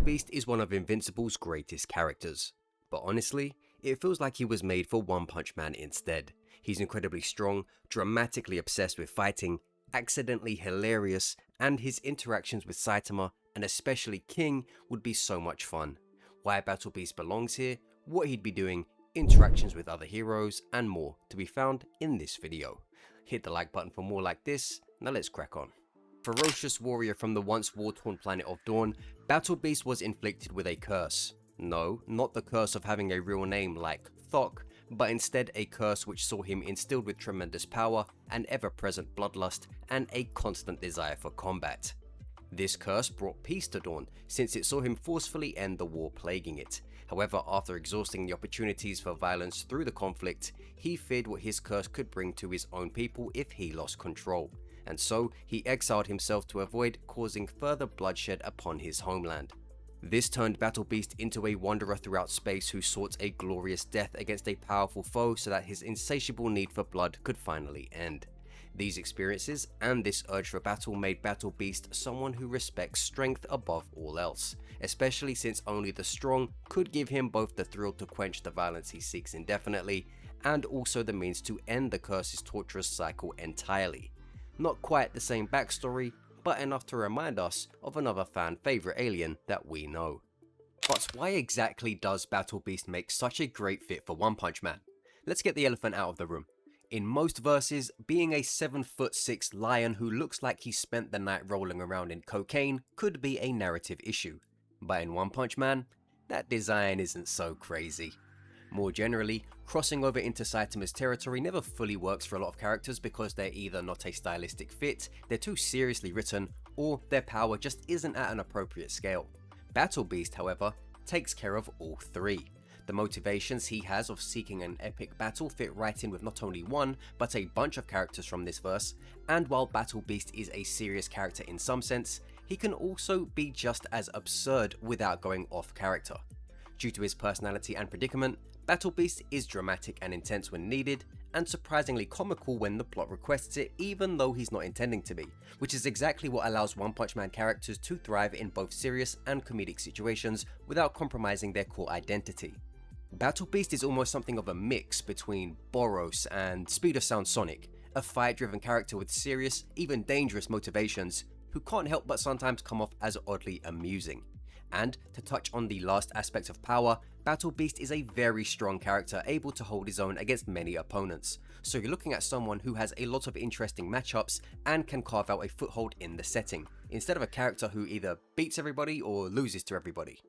Beast is one of Invincible's greatest characters, but honestly, it feels like he was made for One Punch Man instead. He's incredibly strong, dramatically obsessed with fighting, accidentally hilarious, and his interactions with Saitama, and especially King, would be so much fun. Why Battle Beast belongs here, what he'd be doing, interactions with other heroes, and more to be found in this video. Hit the like button for more like this. Now let's crack on. Ferocious warrior from the once war-torn planet of Dawn, Battle Beast was inflicted with a curse. No, not the curse of having a real name like Thok, but instead a curse which saw him instilled with tremendous power, an ever-present bloodlust, and a constant desire for combat. This curse brought peace to Dawn, since it saw him forcefully end the war plaguing it. However, after exhausting the opportunities for violence through the conflict, he feared what his curse could bring to his own people if he lost control, and so he exiled himself to avoid causing further bloodshed upon his homeland. This turned Battle Beast into a wanderer throughout space who sought a glorious death against a powerful foe so that his insatiable need for blood could finally end. These experiences and this urge for battle made Battle Beast someone who respects strength above all else, especially since only the strong could give him both the thrill to quench the violence he seeks indefinitely, and also the means to end the curse's torturous cycle entirely. Not quite the same backstory, but enough to remind us of another fan favorite alien that we know. But why exactly does Battle Beast make such a great fit for One Punch Man? Let's get the elephant out of the room. In most verses, being a 7'6" lion who looks like he spent the night rolling around in cocaine could be a narrative issue. But in One Punch Man, that design isn't so crazy. More generally, crossing over into Saitama's territory never fully works for a lot of characters because they're either not a stylistic fit, they're too seriously written, or their power just isn't at an appropriate scale. Battle Beast, however, takes care of all three. The motivations he has of seeking an epic battle fit right in with not only one, but a bunch of characters from this verse, and while Battle Beast is a serious character in some sense, he can also be just as absurd without going off character. Due to his personality and predicament, Battle Beast is dramatic and intense when needed, and surprisingly comical when the plot requests it even though he's not intending to be, which is exactly what allows One Punch Man characters to thrive in both serious and comedic situations without compromising their core identity. Battle Beast is almost something of a mix between Boros and Speed of Sound Sonic, a fight-driven character with serious, even dangerous motivations, who can't help but sometimes come off as oddly amusing. And to touch on the last aspect of power, Battle Beast is a very strong character able to hold his own against many opponents, so you're looking at someone who has a lot of interesting matchups and can carve out a foothold in the setting, instead of a character who either beats everybody or loses to everybody.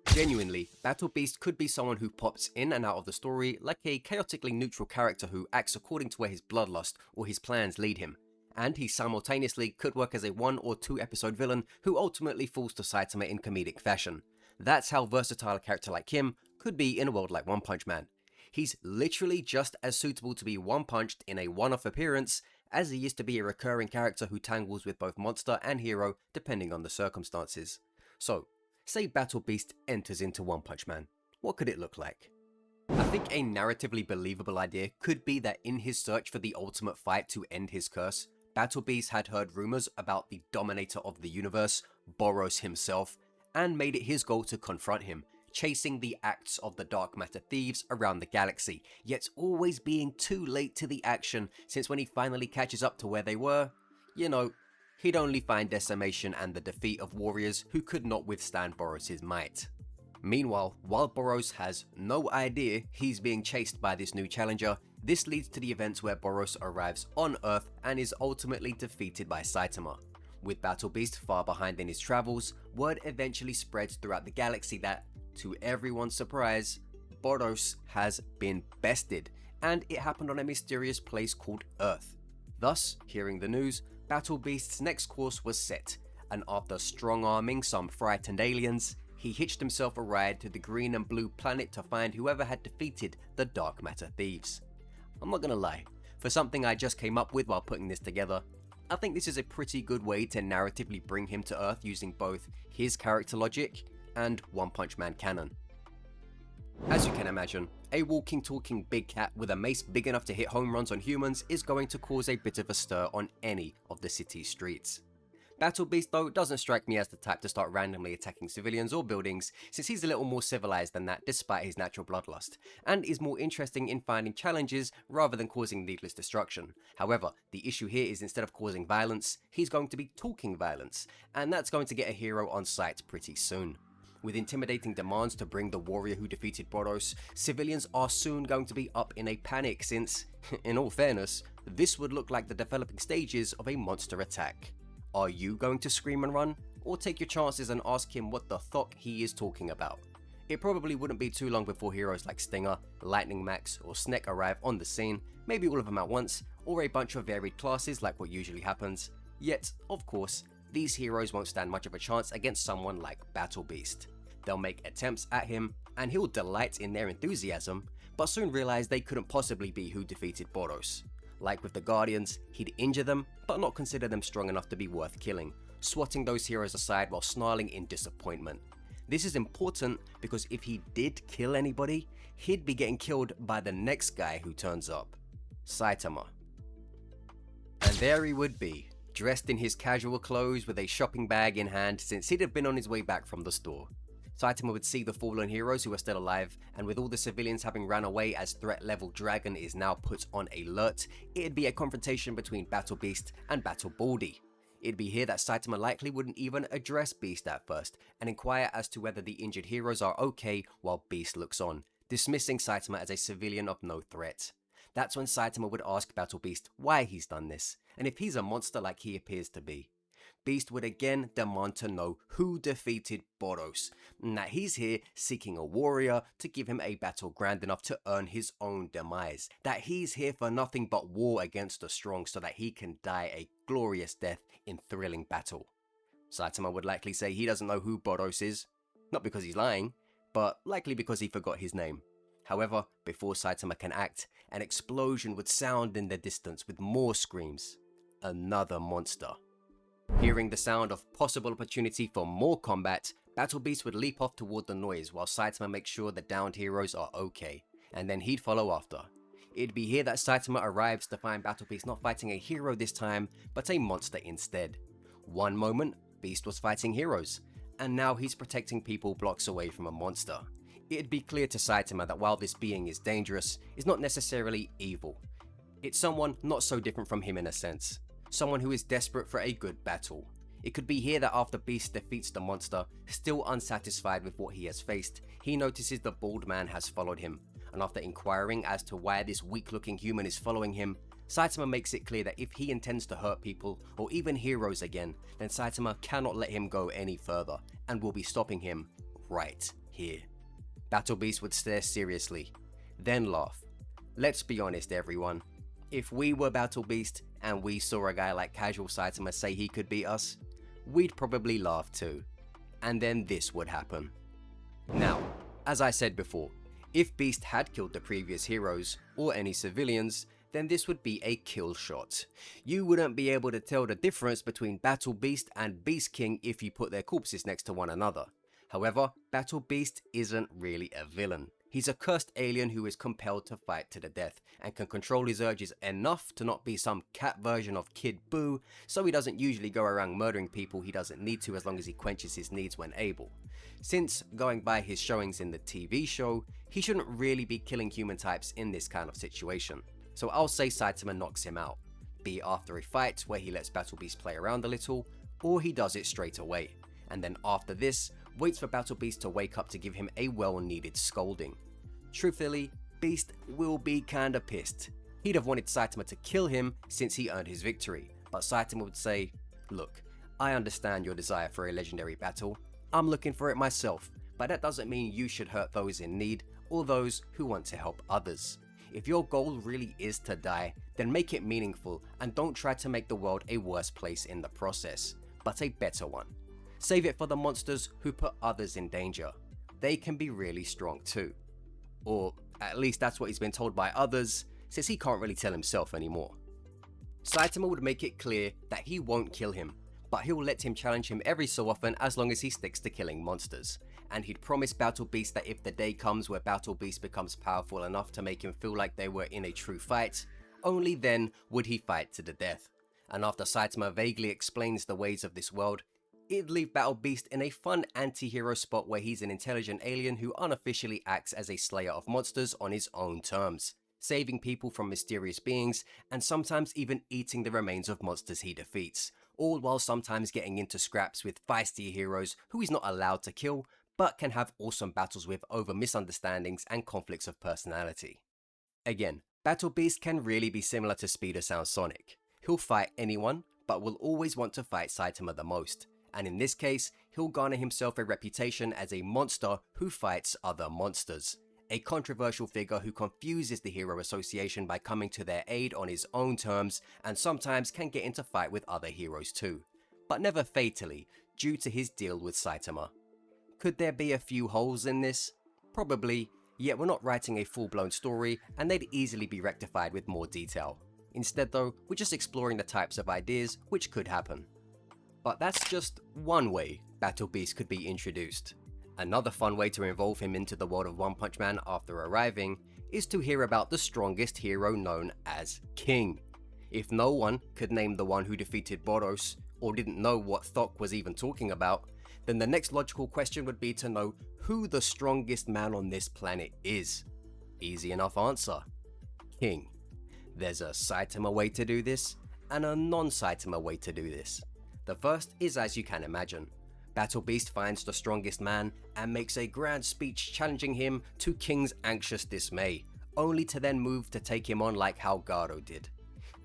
Genuinely, Battle Beast could be someone who pops in and out of the story like a chaotically neutral character who acts according to where his bloodlust or his plans lead him, and he simultaneously could work as a 1 or 2 episode villain who ultimately falls to Saitama in comedic fashion. That's how versatile a character like him could be in a world like One Punch Man. He's literally just as suitable to be one-punched in a one-off appearance as he is to be a recurring character who tangles with both monster and hero depending on the circumstances. So, say Battle Beast enters into One Punch Man, what could it look like? I think a narratively believable idea could be that in his search for the ultimate fight to end his curse, Battle Beast had heard rumors about the dominator of the universe, Boros himself, and made it his goal to confront him, chasing the acts of the dark matter thieves around the galaxy, yet always being too late to the action since when he finally catches up to where they were, you know, he'd only find decimation and the defeat of warriors who could not withstand Boros' might. Meanwhile, while Boros has no idea he's being chased by this new challenger, this leads to the events where Boros arrives on Earth and is ultimately defeated by Saitama. With Battle Beast far behind in his travels, word eventually spreads throughout the galaxy that, to everyone's surprise, Boros has been bested, and it happened on a mysterious place called Earth. Thus, hearing the news, Battle Beast's next course was set, and after strong-arming some frightened aliens, he hitched himself a ride to the green and blue planet to find whoever had defeated the dark matter thieves. I'm not gonna lie, for something I just came up with while putting this together, I think this is a pretty good way to narratively bring him to Earth using both his character logic and One Punch Man canon. As you can imagine, a walking talking big cat with a mace big enough to hit home runs on humans is going to cause a bit of a stir on any of the city's streets. Battle Beast though doesn't strike me as the type to start randomly attacking civilians or buildings, since he's a little more civilized than that despite his natural bloodlust, and is more interesting in finding challenges rather than causing needless destruction. However, the issue here is instead of causing violence, he's going to be talking violence, and that's going to get a hero on sight pretty soon. With intimidating demands to bring the warrior who defeated Boros, civilians are soon going to be up in a panic since, in all fairness, this would look like the developing stages of a monster attack. Are you going to scream and run, or take your chances and ask him what the fuck he is talking about? It probably wouldn't be too long before heroes like Stinger, Lightning Max, or Snek arrive on the scene, maybe all of them at once, or a bunch of varied classes like what usually happens. Yet, of course, these heroes won't stand much of a chance against someone like Battle Beast. They'll make attempts at him, and he'll delight in their enthusiasm, but soon realize they couldn't possibly be who defeated Boros. Like with the Guardians, he'd injure them, but not consider them strong enough to be worth killing, swatting those heroes aside while snarling in disappointment. This is important because if he did kill anybody, he'd be getting killed by the next guy who turns up, Saitama. And there he would be, dressed in his casual clothes with a shopping bag in hand since he'd have been on his way back from the store. Saitama would see the fallen heroes who are still alive, and with all the civilians having ran away as threat level Dragon is now put on alert, it'd be a confrontation between Battle Beast and Battle Baldy. It'd be here that Saitama likely wouldn't even address Beast at first, and inquire as to whether the injured heroes are okay while Beast looks on, dismissing Saitama as a civilian of no threat. That's when Saitama would ask Battle Beast why he's done this, and if he's a monster like he appears to be. Beast would again demand to know who defeated Boros, and that he's here seeking a warrior to give him a battle grand enough to earn his own demise, that he's here for nothing but war against the strong so that he can die a glorious death in thrilling battle. Saitama would likely say he doesn't know who Boros is, not because he's lying, but likely because he forgot his name. However, before Saitama can act, an explosion would sound in the distance with more screams. Another monster. Hearing the sound of possible opportunity for more combat, Battle Beast would leap off toward the noise while Saitama makes sure the downed heroes are okay, and then he'd follow after. It'd be here that Saitama arrives to find Battle Beast not fighting a hero this time, but a monster instead. One moment, Beast was fighting heroes, and now he's protecting people blocks away from a monster. It'd be clear to Saitama that while this being is dangerous, it's not necessarily evil. It's someone not so different from him in a sense. Someone who is desperate for a good battle. It could be here that after Beast defeats the monster, still unsatisfied with what he has faced, he notices the bald man has followed him, and after inquiring as to why this weak-looking human is following him, Saitama makes it clear that if he intends to hurt people, or even heroes again, then Saitama cannot let him go any further, and will be stopping him right here. Battle Beast would stare seriously, then laugh. Let's be honest everyone, if we were Battle Beast, and we saw a guy like casual Saitama say he could beat us, we'd probably laugh too. And then this would happen. Now, as I said before, if Beast had killed the previous heroes, or any civilians, then this would be a kill shot. You wouldn't be able to tell the difference between Battle Beast and Beast King if you put their corpses next to one another. However, Battle Beast isn't really a villain. He's a cursed alien who is compelled to fight to the death, and can control his urges enough to not be some cat version of Kid Buu, so he doesn't usually go around murdering people he doesn't need to as long as he quenches his needs when able. Since, going by his showings in the TV show, he shouldn't really be killing human types in this kind of situation. So I'll say Saitama knocks him out, be it after a fight where he lets Battle Beast play around a little, or he does it straight away, and then after this, waits for Battle Beast to wake up to give him a well-needed scolding. Truthfully, Beast will be kinda pissed. He'd have wanted Saitama to kill him since he earned his victory, but Saitama would say, "Look, I understand your desire for a legendary battle. I'm looking for it myself, but that doesn't mean you should hurt those in need or those who want to help others. If your goal really is to die, then make it meaningful and don't try to make the world a worse place in the process, but a better one. Save it for the monsters who put others in danger. They can be really strong too." Or at least that's what he's been told by others, since he can't really tell himself anymore. Saitama would make it clear that he won't kill him, but he'll let him challenge him every so often as long as he sticks to killing monsters. And he'd promise Battle Beast that if the day comes where Battle Beast becomes powerful enough to make him feel like they were in a true fight, only then would he fight to the death. and after Saitama vaguely explains the ways of this world, it'd leave Battle Beast in a fun anti-hero spot where he's an intelligent alien who unofficially acts as a slayer of monsters on his own terms, saving people from mysterious beings and sometimes even eating the remains of monsters he defeats, all while sometimes getting into scraps with feisty heroes who he's not allowed to kill but can have awesome battles with over misunderstandings and conflicts of personality. Again, Battle Beast can really be similar to Speeder Sound Sonic. He'll fight anyone, but will always want to fight Saitama the most, and in this case, he'll garner himself a reputation as a monster who fights other monsters. A controversial figure who confuses the hero association by coming to their aid on his own terms, and sometimes can get into fight with other heroes too, but never fatally, due to his deal with Saitama. Could there be a few holes in this? Probably, yet we're not writing a full-blown story and they'd easily be rectified with more detail. Instead though, we're just exploring the types of ideas which could happen. But that's just one way Battle Beast could be introduced. Another fun way to involve him into the world of One Punch Man after arriving is to hear about the strongest hero known as King. If no one could name the one who defeated Boros, or didn't know what Thok was even talking about, then the next logical question would be to know who the strongest man on this planet is. Easy enough answer. King. There's a Saitama way to do this, and a non-Saitama way to do this. The first is as you can imagine. Battle Beast finds the strongest man and makes a grand speech challenging him to King's anxious dismay, only to then move to take him on like how Garo did.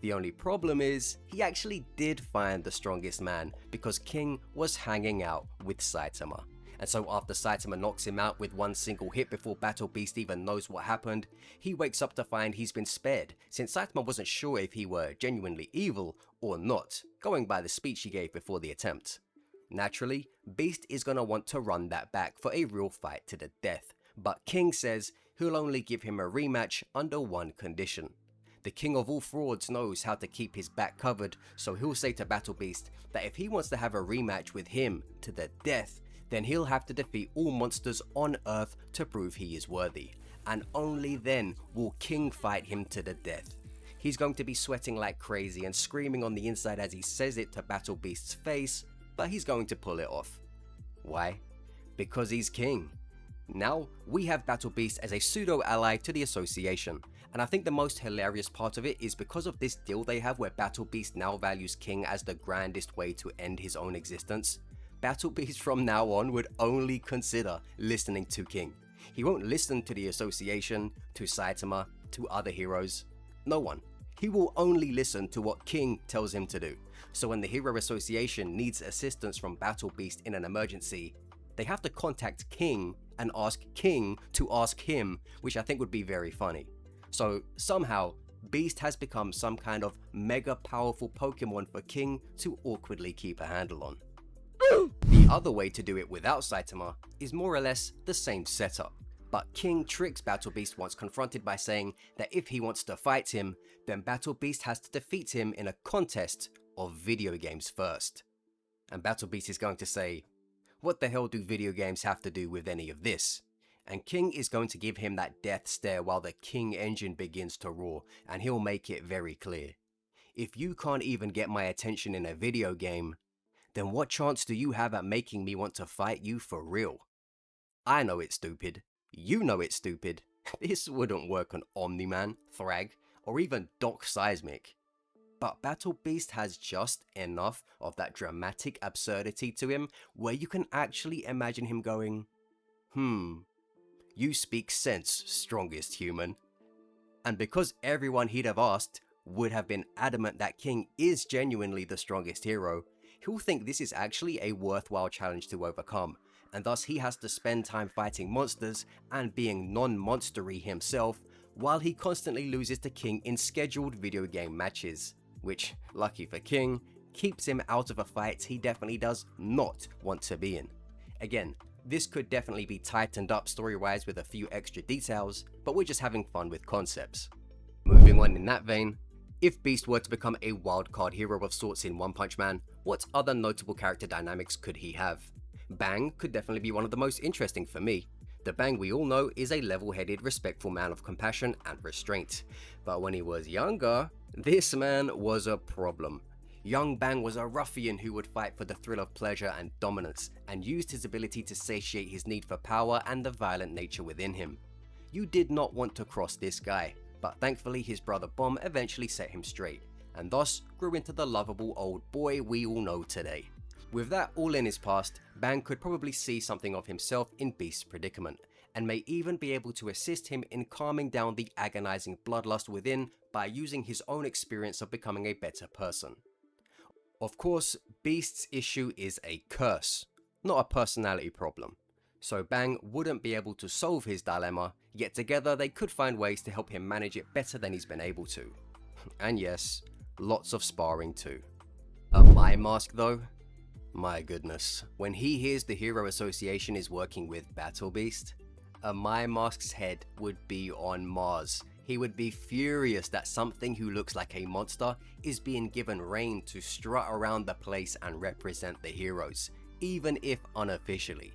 The only problem is, he actually did find the strongest man because King was hanging out with Saitama. And so after Saitama knocks him out with one single hit before Battle Beast even knows what happened, he wakes up to find he's been spared, since Saitama wasn't sure if he were genuinely evil or not, going by the speech he gave before the attempt. Naturally, Beast is gonna want to run that back for a real fight to the death, but King says he'll only give him a rematch under one condition. The king of all frauds knows how to keep his back covered, so he'll say to Battle Beast that if he wants to have a rematch with him to the death, then he'll have to defeat all monsters on Earth to prove he is worthy, and only then will King fight him to the death. He's going to be sweating like crazy and screaming on the inside as he says it to Battle Beast's face, but he's going to pull it off. Why? Because he's King. Now, we have Battle Beast as a pseudo-ally to the association, and I think the most hilarious part of it is because of this deal they have where Battle Beast now values King as the grandest way to end his own existence. Battle Beast from now on would only consider listening to King. He won't listen to the association, to Saitama, to other heroes. No one. He will only listen to what King tells him to do. So when the Hero Association needs assistance from Battle Beast in an emergency, they have to contact King and ask King to ask him, which I think would be very funny. So somehow, Beast has become some kind of mega powerful Pokemon for King to awkwardly keep a handle on. The other way to do it without Saitama is more or less the same setup, but King tricks Battle Beast once confronted by saying that if he wants to fight him, then Battle Beast has to defeat him in a contest of video games first. And Battle Beast is going to say, "What the hell do video games have to do with any of this?" And King is going to give him that death stare while the King engine begins to roar, and he'll make it very clear. If you can't even get my attention in a video game, then what chance do you have at making me want to fight you for real? I know it's stupid. You know it's stupid. This wouldn't work on Omni-Man, Thrag, or even Doc Seismic. But Battle Beast has just enough of that dramatic absurdity to him where you can actually imagine him going, "You speak sense, strongest human." And because everyone he'd have asked would have been adamant that King is genuinely the strongest hero, he'll think this is actually a worthwhile challenge to overcome, and thus he has to spend time fighting monsters and being non-monstery himself, while he constantly loses to King in scheduled video game matches, which, lucky for King, keeps him out of a fight he definitely does not want to be in. Again, this could definitely be tightened up story-wise with a few extra details, but we're just having fun with concepts. Moving on in that vein, if Beast were to become a wildcard hero of sorts in One Punch Man, what other notable character dynamics could he have? Bang could definitely be one of the most interesting for me. The Bang we all know is a level-headed, respectful man of compassion and restraint, but when he was younger, this man was a problem. Young Bang was a ruffian who would fight for the thrill of pleasure and dominance, and used his ability to satiate his need for power and the violent nature within him. You did not want to cross this guy, but thankfully his brother Bomb eventually set him straight, and thus grew into the lovable old boy we all know today. With that all in his past, Bang could probably see something of himself in Beast's predicament, and may even be able to assist him in calming down the agonizing bloodlust within by using his own experience of becoming a better person. Of course, Beast's issue is a curse, not a personality problem. So Bang wouldn't be able to solve his dilemma, yet together they could find ways to help him manage it better than he's been able to. And yes, lots of sparring too. A My Mask though? My goodness, when he hears the Hero Association is working with Battle Beast, a My Mask's head would be on Mars. He would be furious that something who looks like a monster is being given reign to strut around the place and represent the heroes, even if unofficially.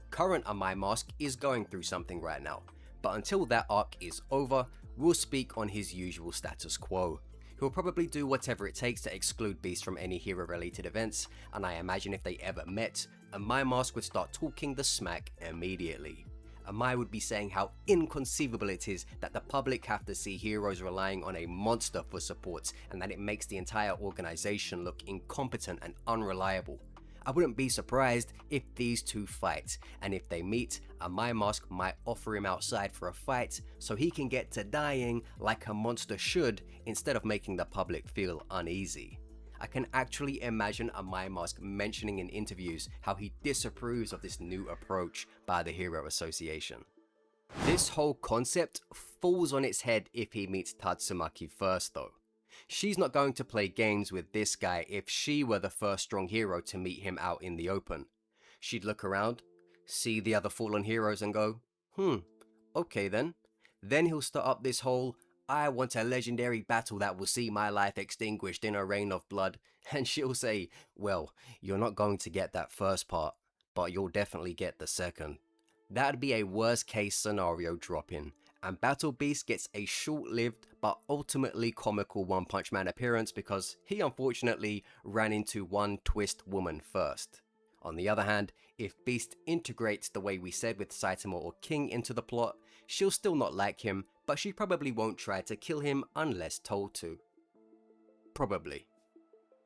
Current A My Mask is going through something right now, but until that arc is over, we'll speak on his usual status quo. He'll probably do whatever it takes to exclude Beast from any hero related events, and I imagine if they ever met, A My Mask would start talking the smack immediately. Amai would be saying how inconceivable it is that the public have to see heroes relying on a monster for support, and that it makes the entire organization look incompetent and unreliable. I wouldn't be surprised if these two fight, and if they meet, Amai Mask might offer him outside for a fight so he can get to dying like a monster should, instead of making the public feel uneasy. I can actually imagine Amai Mask mentioning in interviews how he disapproves of this new approach by the Hero Association. This whole concept falls on its head if he meets Tatsumaki first though. She's not going to play games with this guy if she were the first strong hero to meet him out in the open. She'd look around, see the other fallen heroes and go, okay then. Then he'll start up this whole, I want a legendary battle that will see my life extinguished in a rain of blood, and she'll say, well, you're not going to get that first part, but you'll definitely get the second. That'd be a worst case scenario drop in, and Battle Beast gets a short-lived but ultimately comical One Punch Man appearance because he unfortunately ran into one twist woman first. On the other hand, if Beast integrates the way we said with Saitama or King into the plot, she'll still not like him, but she probably won't try to kill him unless told to. Probably.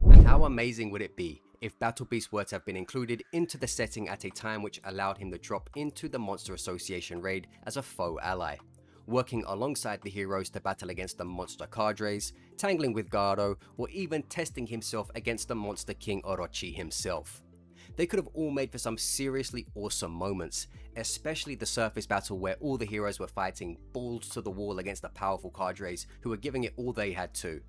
And how amazing would it be if Battle Beast were to have been included into the setting at a time which allowed him to drop into the Monster Association raid as a faux ally, working alongside the heroes to battle against the monster cadres, tangling with Garo, or even testing himself against the monster king Orochi himself. They could have all made for some seriously awesome moments, especially the surface battle where all the heroes were fighting balls to the wall against the powerful cadres who were giving it all they had to.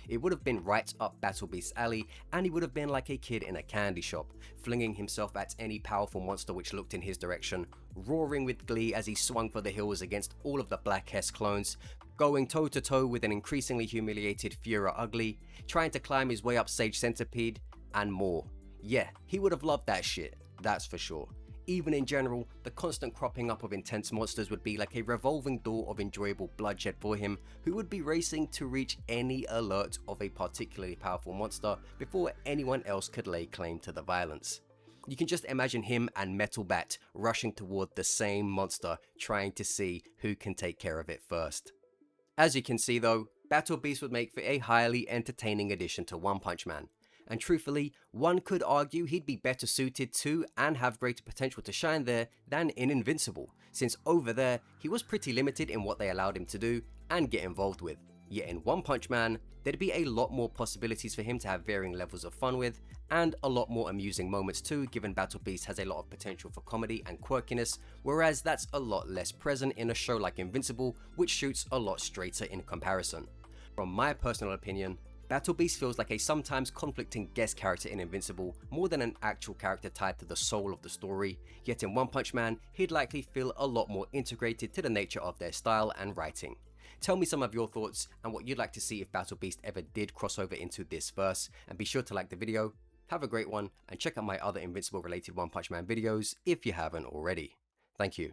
It would have been right up Battle Beast's alley, and he would have been like a kid in a candy shop, flinging himself at any powerful monster which looked in his direction, roaring with glee as he swung for the hills against all of the Black Hess clones, going toe to toe with an increasingly humiliated Fura Ugly, trying to climb his way up Sage Centipede, and more. Yeah, he would have loved that shit, that's for sure. Even in general, the constant cropping up of intense monsters would be like a revolving door of enjoyable bloodshed for him, who would be racing to reach any alert of a particularly powerful monster before anyone else could lay claim to the violence. You can just imagine him and Metal Bat rushing toward the same monster, trying to see who can take care of it first. As you can see though, Battle Beast would make for a highly entertaining addition to One Punch Man. And truthfully, one could argue he'd be better suited to and have greater potential to shine there than in Invincible, since over there he was pretty limited in what they allowed him to do and get involved with. Yet in One Punch Man, there'd be a lot more possibilities for him to have varying levels of fun with, and a lot more amusing moments too, given Battle Beast has a lot of potential for comedy and quirkiness, whereas that's a lot less present in a show like Invincible, which shoots a lot straighter in comparison. From my personal opinion, Battle Beast feels like a sometimes conflicting guest character in Invincible more than an actual character tied to the soul of the story, yet in One Punch Man, he'd likely feel a lot more integrated to the nature of their style and writing. Tell me some of your thoughts and what you'd like to see if Battle Beast ever did cross over into this verse, and be sure to like the video, have a great one, and check out my other Invincible related One Punch Man videos if you haven't already. Thank you.